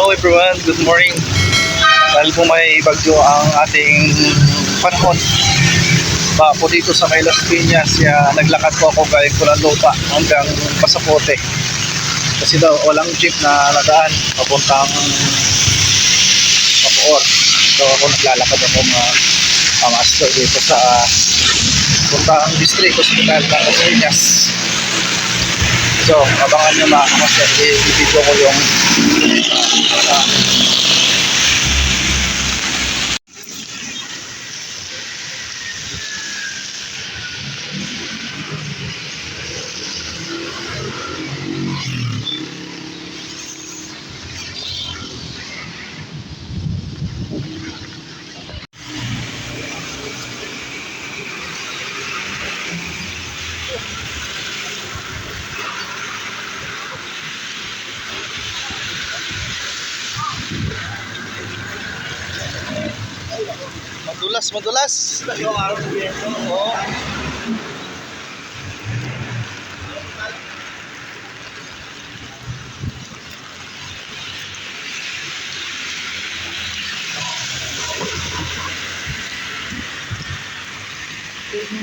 Hello everyone, good morning. Dahil po may bagyo ang ating panahon po dito sa may Las Piñas, naglakad po ako galing Pulanlupa hanggang Pasapote kasi daw walang jeep na nadaan papuntang Bacoor. So ako naglalakad ako mga master dito sa puntang District Hospital ng Las Piñas. So abangan nyo mga master, i-video ko yung madulas. Oo.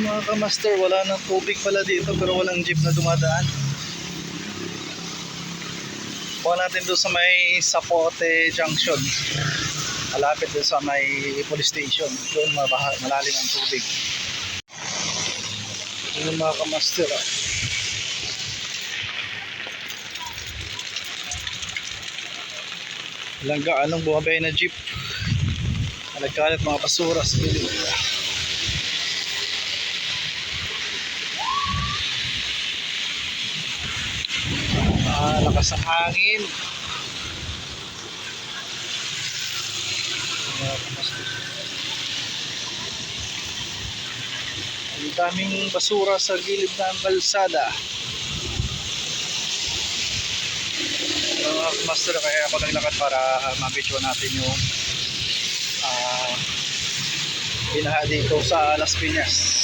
Mga kamaster, wala nang tubig pala dito pero walang jeep na dumadaan. Kuha natin doon sa may Sapote Junction, malapit doon sa may police station. Doon malalim ang tubig. Yun mga kamaster, walang gaanong buhabay na jeep. Nagkalat mga basura sa gilid. Lakas ang hangin. Ang daming basura sa gilid ng kalsada. Master, kaya ako naglakad para ma-video natin yung binaha dito sa Las Piñas.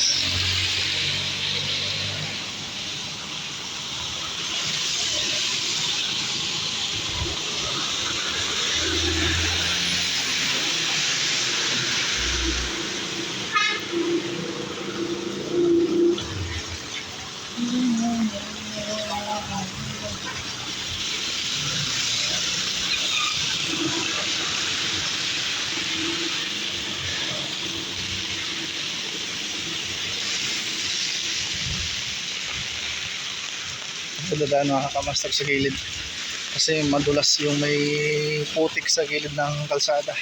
Dadaan mga kamaster sa gilid kasi madulas yung may putik sa gilid ng kalsada.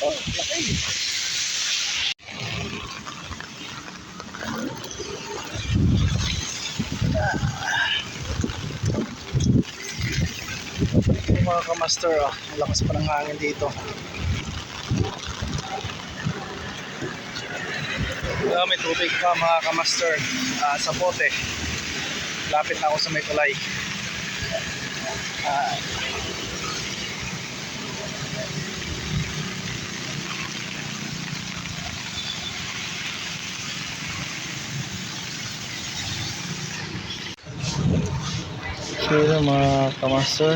Oh, laki. Mga kamaster, lakas pa ng hangin dito. May tubig pa mga kamaster sa Pote. Lapit na ako sa may tulay. So yun mga kamaster,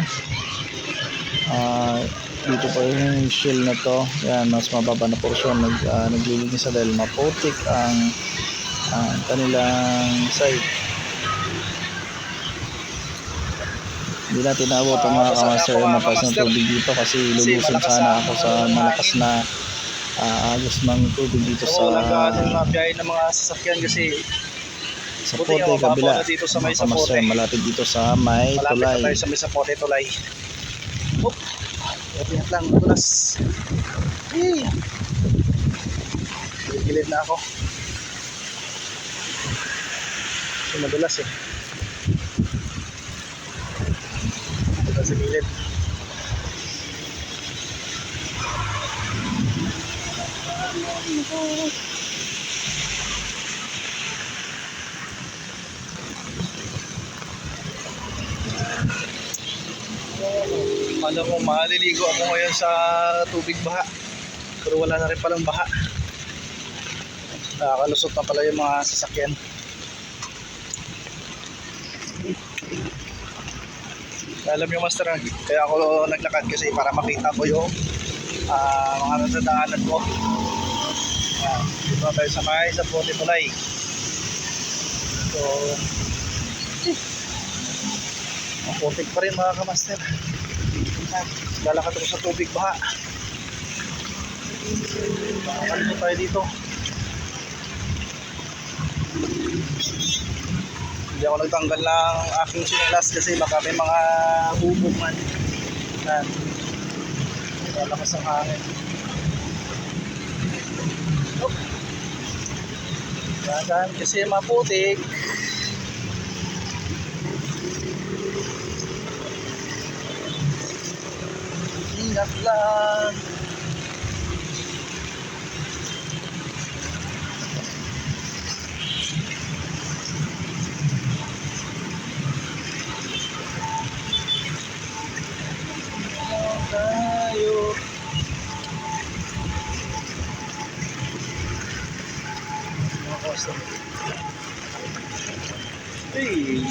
dito pa yung shell na to. Yan, mas mababa na porsyon naglilinis sa dahil maputik ang kanilang site. Hindi natin naabot ang mga kamaster yung matas ng tubig dito kasi lulusin sana ako sa malakas na agos ng tubig dito sa biyahe ng mga sasakyan kasi sa Pote kabila dito sa may mga kamaster, malapit dito sa may tulay. Malapit na tayo sa may Sapote tulay. Pinat lang, madulas. Gilid na ako. Kasi madulas madulas sa gilid. Alam mo, maliligo ako ngayon sa tubig baha pero wala na rin palang baha. Nakakalusot na pala yung mga sasakyan. Alam nyo master, kaya ako naglakad kasi para makita ko yung mga nadadaanan ko. Dito tayo sa Puti Tulay. So, maputik pa rin mga kamaster. Lalakad ako sa tubig baha. Makakalit tayo dito. Hindi ako nagtanggal ng aking sinelas kasi baka may mga hubog man. Lalakas ang hangin. Dahan kasi maputik. Ingat lang. Tayo. Hey.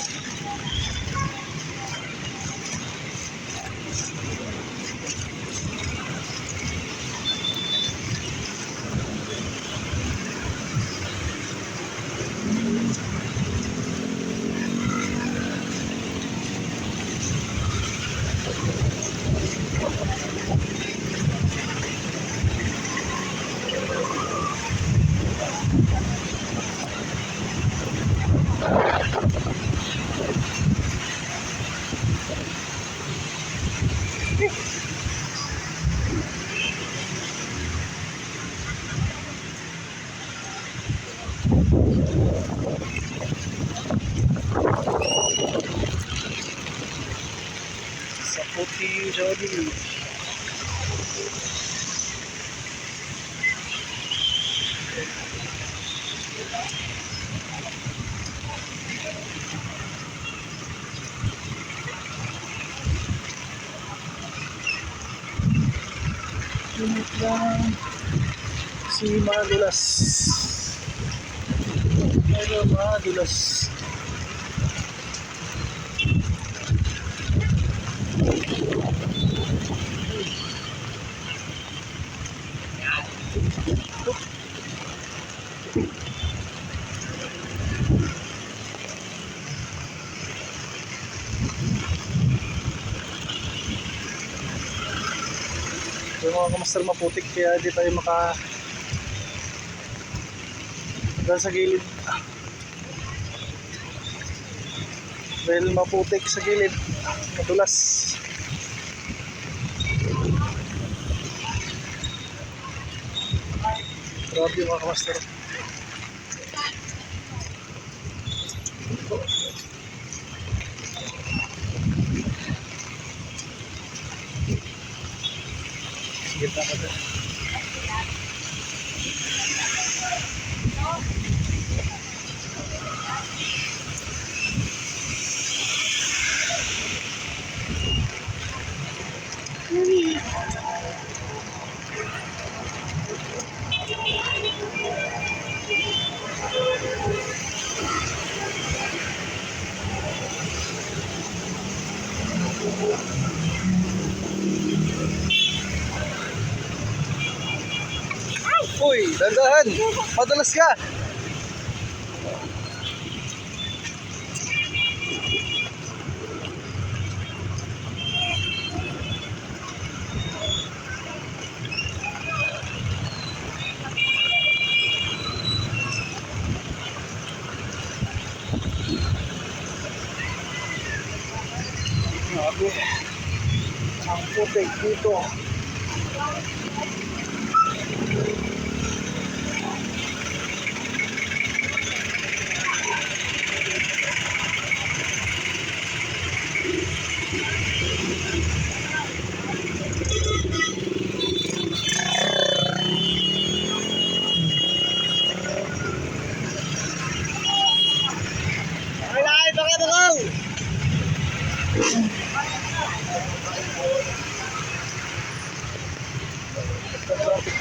Sa Puti Jodi. Ingat lang. Si Madulas. Pero madulas. Yung mga kamaster maputik kaya di tayo dahil sa gilid. Dahil maputik sa gilid, madulas. Grabe yung mga kamaster. Sige pa ka dyan. Uy, dandahan! Madalas ka! Grabe. Ang putik dito.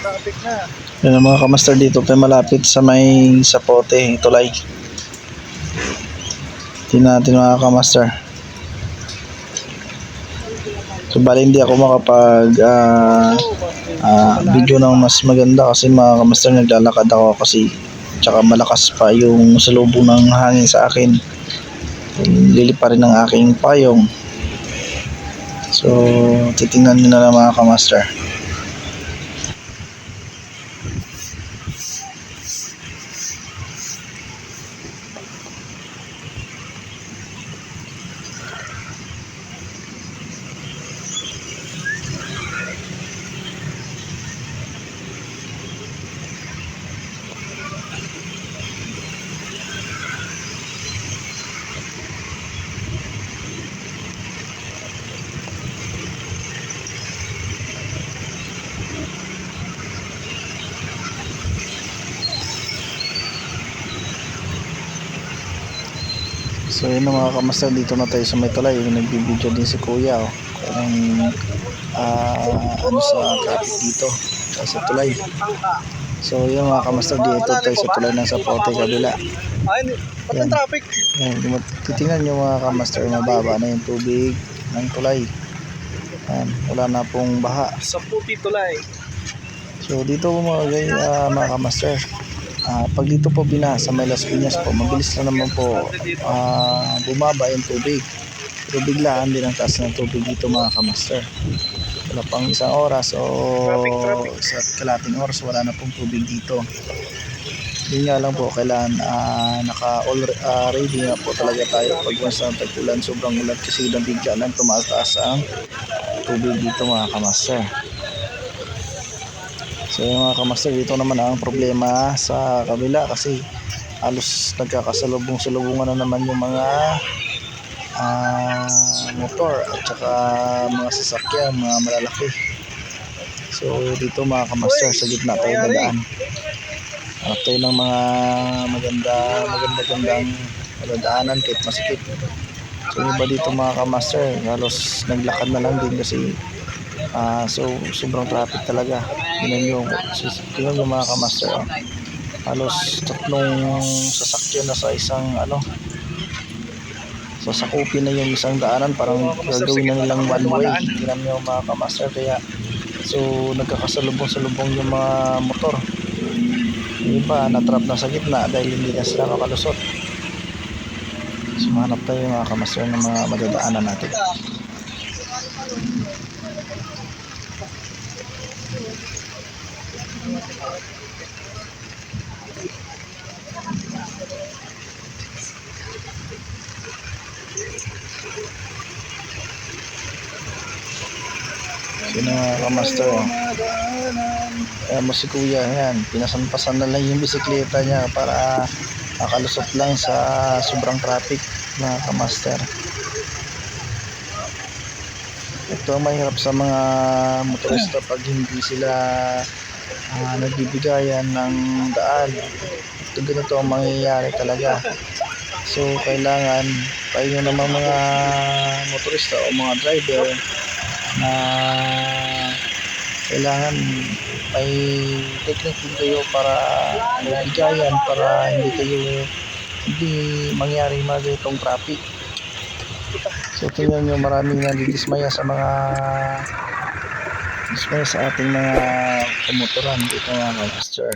Traffic na. Yan ang mga kamaster, dito tayo malapit sa may Sapote, Tulay. Tingnan natin mga kamaster. So bali hindi ako makapag video ng mas maganda kasi mga kamaster, naglalakad ako kasi tsaka malakas pa yung salubong ng hangin sa akin. Lilip pa rin ang aking payong. So titingnan nyo na lang mga kamaster. So yun na mga kamaster, dito na tayo sa may Tulay. Nagbibideo din si kuya kung ano sa traffic dito sa Tulay. So yun mga kamaster, dito tayo sa Tulay ng Sapote kabila. Yan. Traffic. Yan, titingnan nyo mga kamaster, mababa na yung tubig ng Tulay. Yan, wala na pong baha. Sapote Tulay. So dito mga kamaster, pag dito po sa may Las Piñas po, mabilis na naman po bumaba yung tubig. Pero biglaan din ang taas ng tubig dito mga kamaster. Wala pang isang oras o sa kalating oras wala na pong tubig dito. Yun nga lang po, kailangan ready na po talaga tayo pag sa tag-ulan, sobrang ulan kasi bigla lang tumataas ang tubig dito mga kamaster. So yung mga kamaster, dito naman ang problema sa kabila kasi halos nagkakasalubong-salubungan na naman yung mga motor at saka mga sasakyan, mga malalaki. So dito mga kamaster, sa gitna tayo dadaan. Hanap tayo ng mga magandang madadaanan kahit masikip. So iba dito mga kamaster, halos naglakad na lang din kasi sobrang traffic talaga. Tingnan nyo mga kamaster, halos 3 sasakyan na sa isang sasakupin na yung isang daanan, parang gagawin na nilang one way. Tingnan nyo mga kamaster, kaya so nagkakasalubong-salubong yung mga motor. Yung iba natrap na sa gitna dahil hindi na sila makalusot. So hanap tayo mga kamaster ng mga madadaanan natin. Sino mga kamaster, mo si kuya, yan, pinasampasan na lang yung bisikleta niya para makalusot lang sa sobrang traffic mga kamaster. Ito ang mahirap sa mga motorista pag hindi sila nagbibigayan ng daan. Ito ganito ang mangyayari talaga. So kailangan tayo naman mga motorista o mga driver na kailangan may technique din kayo para magbigayan, para hindi mangyari mga ganitong traffic. So tingnan nyo, maraming nandidismaya sa ating mga kumotoran dito mga kamaster.